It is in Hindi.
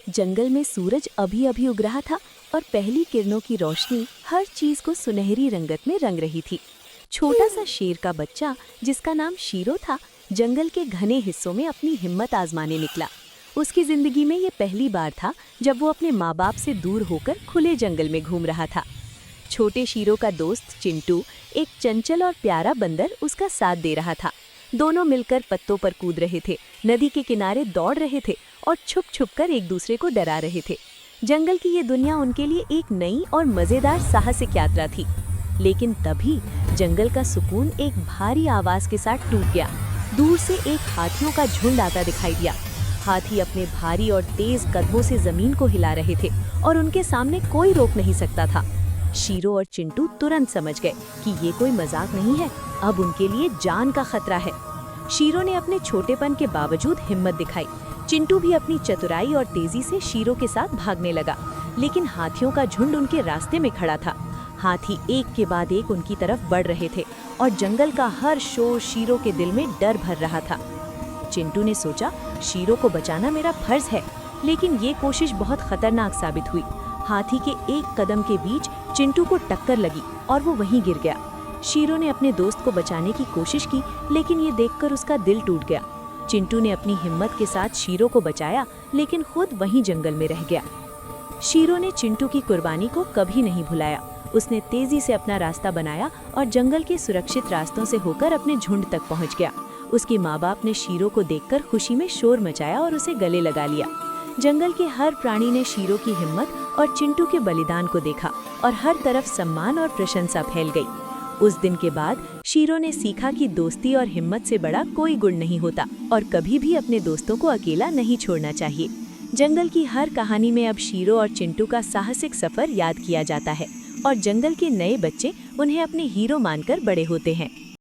जंगल में सूरज अभी अभी उग रहा था और पहली किरणों की रोशनी हर चीज को सुनहरी रंगत में रंग रही थी। छोटा सा शेर का बच्चा, जिसका नाम शीरो था, जंगल के घने हिस्सों में अपनी हिम्मत आजमाने निकला। उसकी जिंदगी में ये पहली बार था जब वो अपने माँ बाप से दूर होकर खुले जंगल में घूम रहा था। छोटे शीरो का दोस्त चिंटू, एक चंचल और प्यारा बंदर, उसका साथ दे रहा था। दोनों मिलकर पत्तों पर कूद रहे थे, नदी के किनारे दौड़ रहे थे और छुप छुप कर एक दूसरे को डरा रहे थे। जंगल की ये दुनिया उनके लिए एक नई और मजेदार साहसिक यात्रा थी। लेकिन तभी जंगल का सुकून एक भारी आवाज के साथ टूट गया। दूर से एक हाथियों का झुंड आता दिखाई दिया। हाथी अपने भारी और तेज कदमों से जमीन को हिला रहे थे और उनके सामने कोई रोक नहीं सकता था। शीरो और चिंटू तुरंत समझ गए कि ये कोई मजाक नहीं है, अब उनके लिए जान का खतरा है। शीरो ने अपने छोटेपन के बावजूद हिम्मत दिखाई। चिंटू भी अपनी चतुराई और तेजी से शीरो के साथ भागने लगा, लेकिन हाथियों का झुंड उनके रास्ते में खड़ा था। हाथी एक के बाद एक उनकी तरफ बढ़ रहे थे और जंगल का हर शोर शीरो के दिल में डर भर रहा था। चिंटू ने सोचा, शीरो को बचाना मेरा फर्ज है, लेकिन ये कोशिश बहुत खतरनाक साबित हुई। हाथी के एक कदम के बीच चिंटू को टक्कर लगी और वो वहीं गिर गया। शीरो ने अपने दोस्त को बचाने की कोशिश की, लेकिन ये देखकर उसका दिल टूट गया। चिंटू ने अपनी हिम्मत के साथ शीरो को बचाया, लेकिन खुद वहीं जंगल में रह गया। शीरो ने चिंटू की कुर्बानी को कभी नहीं भुलाया। उसने तेजी से अपना रास्ता बनाया और जंगल के सुरक्षित रास्तों से होकर अपने झुंड तक पहुंच गया। उसके माँ बाप ने शीरो को देखकर खुशी में शोर मचाया और उसे गले लगा लिया। जंगल के हर प्राणी ने शीरो की हिम्मत और चिंटू के बलिदान को देखा और हर तरफ सम्मान और प्रशंसा फैल गई। उस दिन के बाद शीरो ने सीखा कि दोस्ती और हिम्मत से बड़ा कोई गुण नहीं होता और कभी भी अपने दोस्तों को अकेला नहीं छोड़ना चाहिए। जंगल की हर कहानी में अब शीरो और चिंटू का साहसिक सफर याद किया जाता है और जंगल के नए बच्चे उन्हें अपने हीरो मानकर बड़े होते हैं।